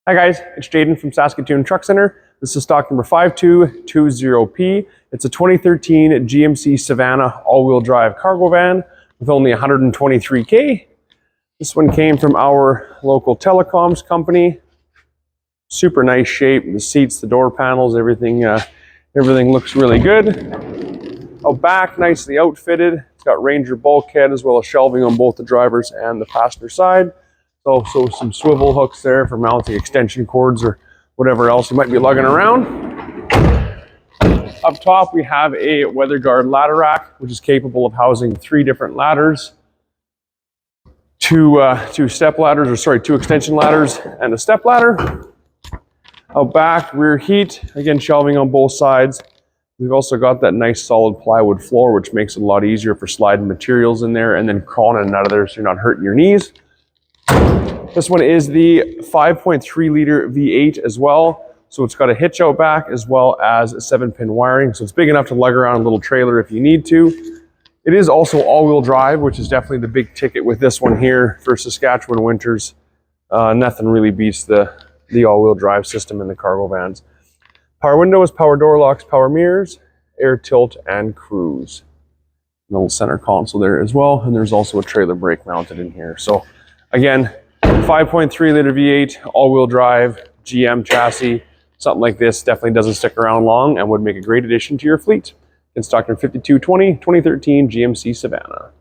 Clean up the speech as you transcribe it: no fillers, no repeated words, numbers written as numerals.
Hi guys, it's Jaden from Saskatchewan Truck Center. This is stock number 5220P. It's a 2013 GMC Savana all-wheel drive cargo van with only 123K. This one came from our local telecoms company. Super nice shape. The seats, the door panels, everything looks really good. Out back, nicely outfitted. It's got Ranger bulkhead as well as shelving on both the driver's and the passenger side. Also some swivel hooks there for mounting extension cords or whatever else you might be lugging around. Up top we have a weather guard ladder rack, which is capable of housing 3 different ladders, two extension ladders and a step ladder. Out back, rear heat, again shelving on both sides. We've also got that nice solid plywood floor, which makes it a lot easier for sliding materials in there and then crawling in and out of there so you're not hurting your knees. This one is the 5.3 liter V8 as well. So it's got a hitch out back as well as a 7-pin wiring. So it's big enough to lug around a little trailer if you need to. It is also all-wheel drive, which is definitely the big ticket with this one here for Saskatchewan winters. Nothing really beats the all-wheel drive system in the cargo vans. Power windows, power door locks, power mirrors, air tilt, and cruise. A little center console there as well. And there's also a trailer brake mounted in here. So again, 5.3 liter V8, all-wheel drive, GM chassis. Something like this definitely doesn't stick around long and would make a great addition to your fleet. It's stock number 5220, 2013 GMC Savana.